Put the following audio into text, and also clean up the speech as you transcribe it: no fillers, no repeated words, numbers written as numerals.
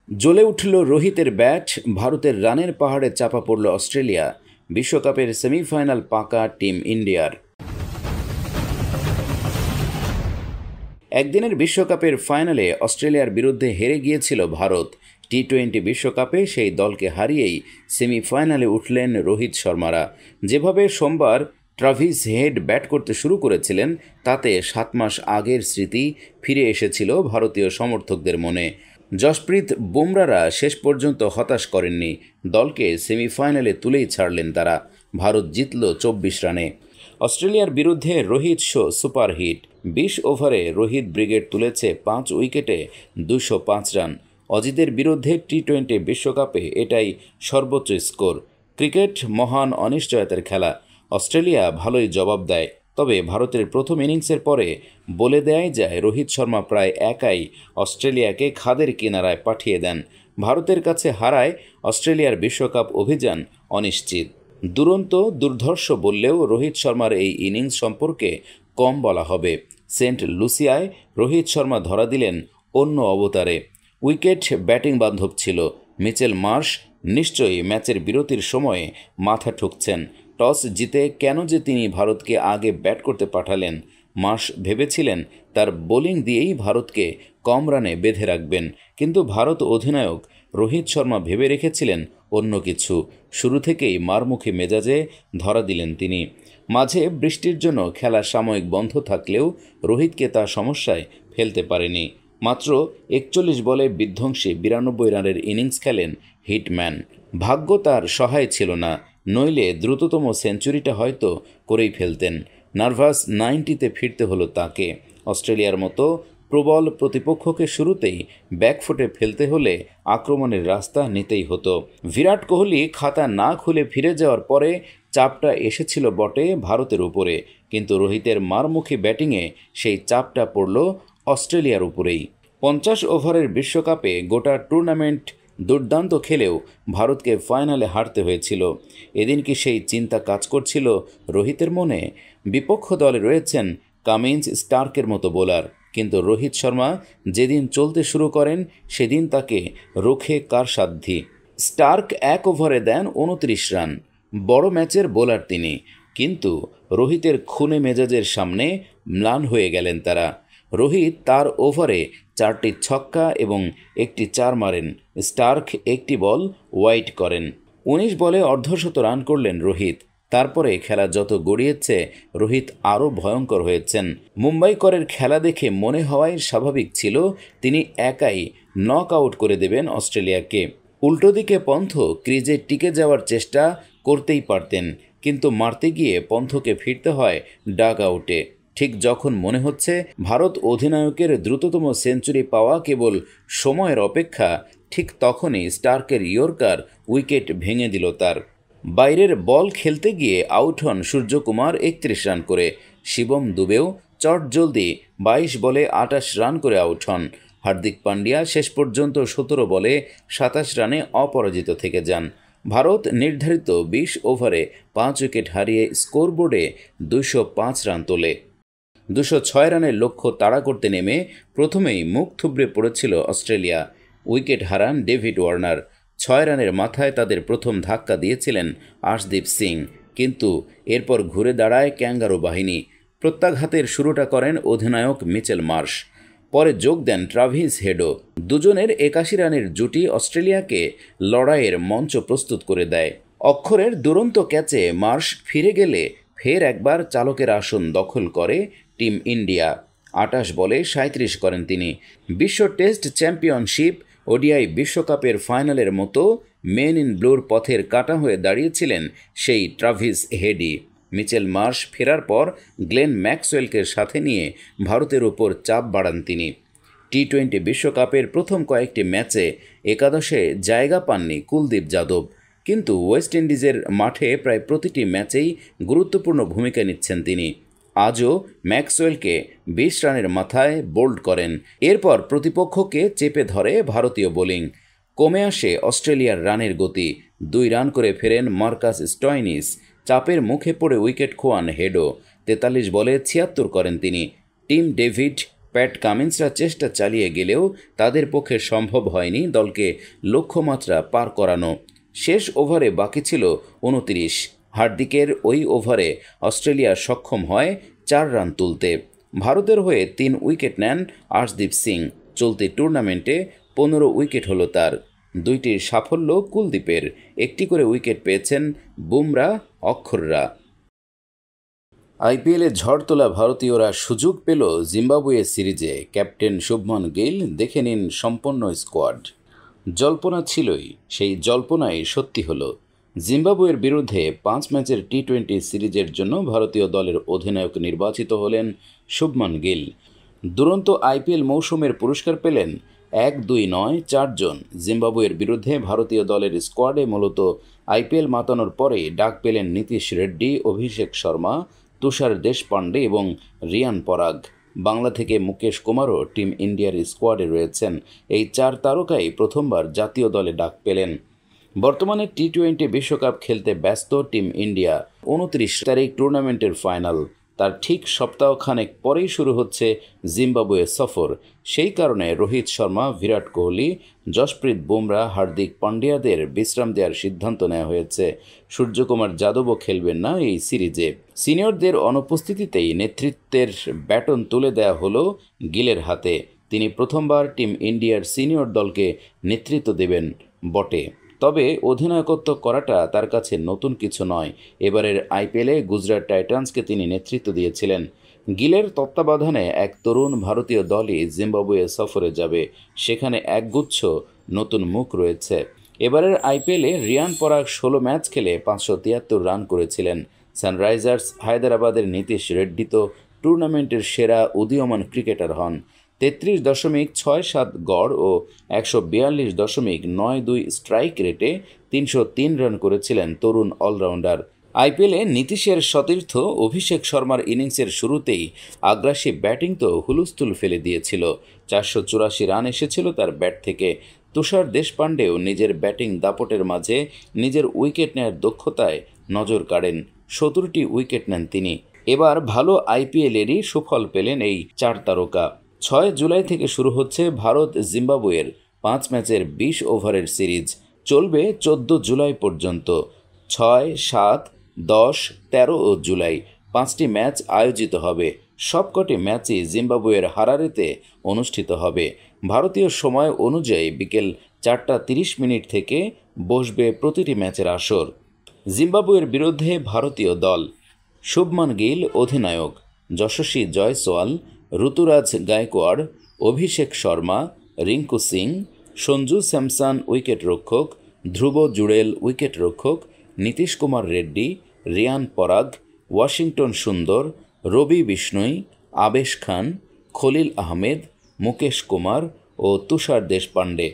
জ্বলে উঠল রোহিতের ব্যাট, ভারতের রানের পাহাড়ে চাপা পড়ল অস্ট্রেলিয়া। বিশ্বকাপের সেমিফাইনাল পাকা টিম ইন্ডিয়ার। একদিনের বিশ্বকাপের ফাইনালে অস্ট্রেলিয়ার বিরুদ্ধে হেরে গিয়েছিল ভারত। টি-20 বিশ্বকাপে সেই দলকে হারিয়েই সেমিফাইনালে উঠলেন রোহিত শর্মারা। যেভাবে সোমবার ট্রাভিস হেড ব্যাট করতে শুরু করেছিলেন, তাতে 7 মাস আগের স্মৃতি ফিরে এসেছিল ভারতীয় সমর্থকদের মনে। জসপ্রীত বুমরারা শেষ পর্যন্ত হতাশ করেননি, দলকে সেমিফাইনালে তুলেই ছাড়লেন তারা। ভারত জিতল 24 রানে। অস্ট্রেলিয়ার বিরুদ্ধে রোহিত শো সুপারহিট। 20 ওভারে রোহিত ব্রিগেড তুলেছে 5 উইকেটে 205 রান। অজিদের বিরুদ্ধে টি-20 বিশ্বকাপে এটাই সর্বোচ্চ স্কোর। ক্রিকেট মহান অনিশ্চয়তার খেলা। অস্ট্রেলিয়া ভালোই জবাব দেয়, তবে ভারতের প্রথম ইনিংসের পরে বলে দেয় যায় রোহিত শর্মা প্রায় একাই অস্ট্রেলিয়াকে খাদের কিনারায় পাঠিয়ে দেন। ভারতের কাছে হারায় অস্ট্রেলিয়ার বিশ্বকাপ অভিযান অনিশ্চিত। দুরন্ত দুর্ধর্ষ বললেও রোহিত শর্মার এই ইনিংস সম্পর্কে কম বলা হবে। সেন্ট লুসিয়ায় রোহিত শর্মা ধরা দিলেন অন্য অবতারে। উইকেট ব্যাটিং বান্ধব ছিল। মিচেল মার্শ নিশ্চয়ই ম্যাচের বিরতির সময়ে মাথা ঠুকছেন। টস জিতে কেন যে তিনি ভারতকে আগে ব্যাট করতে পাঠালেন। মার্শ ভেবেছিলেন তার বোলিং দিয়েই ভারতকে কম রানে বেঁধে রাখবেন, কিন্তু ভারত অধিনায়ক রোহিত শর্মা ভেবে রেখেছিলেন অন্য কিছু। শুরু থেকেই মারমুখী মেজাজে ধরা দিলেন তিনি। মাঝে বৃষ্টির জন্য খেলা সাময়িক বন্ধ থাকলেও রোহিতকে তা সমস্যায় ফেলতে পারেনি। মাত্র 41 বলে বিধ্বংসী 92 রানের ইনিংস খেলেন হিটম্যান। ভাগ্য তার সহায় ছিল না, নইলে দ্রুততম সেঞ্চুরিটা হয়তো করেই ফেলতেন। নার্ভাস 90-তে ফিরতে হলো তাকে। অস্ট্রেলিয়ার মতো প্রবল প্রতিপক্ষকে শুরুতেই ব্যাকফুটে ফেলতে হলে আক্রমণের রাস্তা নিতেই হতো। বিরাট কোহলি খাতা না খুলে ফিরে যাওয়ার পরে চাপটা এসেছিল বটে ভারতের উপরে, কিন্তু রোহিতের মারমুখী ব্যাটিংয়ে সেই চাপটা পড়ল অস্ট্রেলিয়ার উপরেই। 50 ওভারের বিশ্বকাপে গোটা টুর্নামেন্ট দুর্দান্ত খেলেও ভারতকে ফাইনালে হারতে হয়েছিল। এদিন কি সেই চিন্তা কাজ করছিল রোহিতের মনে? বিপক্ষ দলে রয়েছেন কামিন্স, স্টার্কের মতো বোলার, কিন্তু রোহিত শর্মা যেদিন চলতে শুরু করেন সেদিন তাকে রোখে কার সাধ্যি। স্টার্ক 1 ওভারে দেন 29 রান। বড় ম্যাচের বোলার তিনি, কিন্তু রোহিতের খুনে মেজাজের সামনে ম্লান হয়ে গেলেন তারা। রোহিত তার ওভারে 4টি ছক্কা এবং 1টি 4 মারেন। স্টার্ক 1টি বল ওয়াইড করেন। 19 বলে অর্ধশত রান করলেন রোহিত। তারপরে খেলা যত গড়িয়েছে রোহিত আরও ভয়ঙ্কর হয়েছেন। মুম্বাই করের খেলা দেখে মনে হওয়াই স্বাভাবিক ছিল তিনি একাই নক আউট করে দেবেন অস্ট্রেলিয়াকে। উল্টো দিকে পন্থ ক্রিজে টিকে যাওয়ার চেষ্টা করতেই পারতেন, কিন্তু মারতে গিয়ে পন্থকে ফিরতে হয় ডাগ আউটে। ঠিক যখন মনে হচ্ছে ভারত অধিনায়কের দ্রুততম সেঞ্চুরি পাওয়া কেবল সময়ের অপেক্ষা, ঠিক তখনই স্টার্কের ইয়র্কার উইকেট ভেঙে দিল তার। বাইরের বল খেলতে গিয়ে আউট হন সূর্যকুমার 31 রান করে। শিবম দুবেও চটজলদি 22 বলে 28 রান করে আউট হন। হার্দিক পান্ডিয়া শেষ পর্যন্ত 17 বলে 27 রানে অপরাজিত থেকে যান। ভারত নির্ধারিত 20 ওভারে 5 উইকেট হারিয়ে স্কোরবোর্ডে 205 রান তোলে। 206 রানের লক্ষ্য তাড়া করতে নেমে প্রথমেই মুখ থুবড়ে পড়েছিল অস্ট্রেলিয়া। উইকেট হারান ডেভিড ওয়ার্নার। 6 রানের মাথায় তাদের প্রথম ধাক্কা দিয়েছিলেন আর্শদীপ সিং, কিন্তু এরপর ঘুরে দাঁড়ায় ক্যাঙ্গারু বাহিনী। প্রত্যাঘাতের শুরুটা করেন অধিনায়ক মিচেল মার্শ, পরে যোগ দেন ট্রাভিস হেডও। দুজনের 81 রানের জুটি অস্ট্রেলিয়াকে লড়াইয়ের মঞ্চ প্রস্তুত করে দেয়। অক্ষরের দুরন্ত ক্যাচে মার্শ ফিরে গেলে ফের একবার চালকের আসন দখল করে টিম ইন্ডিয়া। 28 বলে 37 করেন তিনি। বিশ্ব টেস্ট চ্যাম্পিয়নশিপ ওডিআই বিশ্বকাপের ফাইনালের মতো মেন ইন ব্লুর পথের কাঁটা হয়ে দাঁড়িয়েছিলেন সেই ট্রাভিস হেডই। মিচেল মার্শ ফেরার পর গ্লেন ম্যাক্সওয়েলকে সাথে নিয়ে ভারতের ওপর চাপ বাড়ান তিনি। টি-20 বিশ্বকাপের প্রথম কয়েকটি ম্যাচে একাদশে জায়গা পাননি কুলদীপ যাদব, কিন্তু ওয়েস্ট ইন্ডিজের মাঠে প্রায় প্রতিটি ম্যাচেই গুরুত্বপূর্ণ ভূমিকা নিচ্ছেন তিনি। আজও ম্যাক্সওয়েলকে 20 রানের মাথায় বোল্ড করেন। এরপর প্রতিপক্ষকে চেপে ধরে ভারতীয় বোলিং। কমে আসে অস্ট্রেলিয়ার রানের গতি। 2 রান করে ফেরেন মার্কাস স্টয়নিস। চাপের মুখে পড়ে উইকেট খোয়ান হেডও। 43 বলে 76 করেন তিনি। টিম ডেভিড প্যাট কামিন্সরা চেষ্টা চালিয়ে গেলেও তাদের পক্ষে সম্ভব হয়নি দলকে লক্ষ্যমাত্রা পার করানো। শেষ ওভারে বাকি ছিল ২৯। হার্দিকের ওই ওভারে অস্ট্রেলিয়া সক্ষম হয় ৪ রান তুলতে। ভারতের হয়ে ৩ উইকেট নেন আর্শদীপ সিং। চলতি টুর্নামেন্টে ১৫ উইকেট হলো তার। ২টির সাফল্য কুলদীপের, একটি করে উইকেট পেয়েছেন বুমরা, অক্ষররা। আইপিএলে ঝড় তোলা ভারতীয়রা সুযোগ পেল জিম্বাবুয়ে সিরিজে। ক্যাপ্টেন শুভমন গিল, দেখে নিন সম্পন্ন স্কোয়াড। জল্পনা ছিলই, সেই জল্পনাই সত্যি হলো। জিম্বাবুয়ের বিরুদ্ধে ৫ ম্যাচের টি-20 সিরিজের জন্য ভারতীয় দলের অধিনায়ক নির্বাচিত হলেন শুভমন গিল। দুরন্ত আইপিএল মৌসুমের পুরস্কার পেলেন ১-২ নয় ৪ জন। জিম্বাবুয়ের বিরুদ্ধে ভারতীয় দলের স্কোয়াডে মূলত আইপিএল মাতানোর পরেই ডাক পেলেন নীতিশ রেড্ডি, অভিষেক শর্মা, তুষার দেশপান্ডে এবং রিয়ান পরাগ। বাংলা থেকে মুকেশ কুমারও টিম ইন্ডিয়ার স্কোয়াডে রয়েছেন। এই ৪ তারকাই প্রথমবার জাতীয় দলে ডাক পেলেন। বর্তমানে টি-20 বিশ্বকাপ খেলতে ব্যস্ত টিম ইন্ডিয়া। ২৯ তারিখ টুর্নামেন্টের ফাইনাল, তার ঠিক সপ্তাহখানেক পরেই শুরু হচ্ছে জিম্বাবুয়ে সফর। সেই কারণে রোহিত শর্মা, বিরাট কোহলি, যশপ্রীত বুমরা, হার্দিক পান্ডিয়াদের বিশ্রাম দেওয়ার সিদ্ধান্ত নেওয়া হয়েছে। সূর্যকুমার যাদবও খেলবেন না এই সিরিজে। সিনিয়রদের অনুপস্থিতিতেই নেতৃত্বের ব্যাটন তুলে দেওয়া হলো গিলের হাতে। তিনি প্রথমবার টিম ইন্ডিয়ার সিনিয়র দলকে নেতৃত্ব দেবেন বটে, তবে অধিনায়কত্ব করাটা তার কাছে নতুন কিছু নয়। এবারের আইপিএলে গুজরাট টাইটান্সকে তিনি নেতৃত্ব দিয়েছিলেন। গিলের তত্ত্বাবধানে এক তরুণ ভারতীয় দলই জিম্বাবুয়ে সফরে যাবে। সেখানে একগুচ্ছ নতুন মুখ রয়েছে। এবারের আইপিএলে রিয়ান পরাগ ১৬ ম্যাচ খেলে ৫৭৩ রান করেছিলেন। সানরাইজার্স হায়দ্রাবাদের নীতিশ রেড্ডি তো টুর্নামেন্টের সেরা উদীয়মান ক্রিকেটার হন। ৩৩.৬৭ গড় ও ১৪২.৯২ স্ট্রাইক রেটে ৩০৩ রান করেছিলেন তরুণ অলরাউন্ডার। আইপিএলে নীতিশের সতীর্থ অভিষেক শর্মার ইনিংসের শুরুতেই আগ্রাসী ব্যাটিং তো হুলস্থুল ফেলে দিয়েছিল। ৪৮৪ রান এসেছিল তার ব্যাট থেকে। তুষার দেশপান্ডেও নিজের ব্যাটিং দাপটের মাঝে নিজের উইকেট নেওয়ার দক্ষতায় নজর কাড়েন। ১৭টি উইকেট নেন তিনি। এবার ভালো আইপিএলেরই সুফল পেলেন এই ৪ তারকা। ৬ জুলাই থেকে শুরু হচ্ছে ভারত জিম্বাবুয়ের ৫ ম্যাচের ২০ ওভারের সিরিজ। চলবে ১৪ জুলাই পর্যন্ত। ৬, ৭, ১০, ১৩ ও জুলাই ৫টি ম্যাচ আয়োজিত হবে। সবকটি ম্যাচই জিম্বাবুয়ের হারারেতে অনুষ্ঠিত হবে। ভারতীয় সময় অনুযায়ী বিকেল ৪টা ৩০ থেকে বসবে প্রতিটি ম্যাচের আসর। জিম্বাবুয়ের বিরুদ্ধে ভারতীয় দল: শুভমন গিল অধিনায়ক, যশস্বী জয়সওয়াল, ঋতুরাজ গায়কোয়াড়, অভিষেক শর্মা, রিঙ্কু সিং, সঞ্জু স্যামসন উইকেট রক্ষক, ধ্রুব জুড়েল উইকেট রক্ষক, নীতিশ কুমার রেড্ডি, রিয়ান পরাগ, ওয়াশিংটন সুন্দর, রবি বিষ্ণই, আবেশ খান, খলিল আহমেদ, মুকেশ কুমার ও তুষার দেশপান্ডে।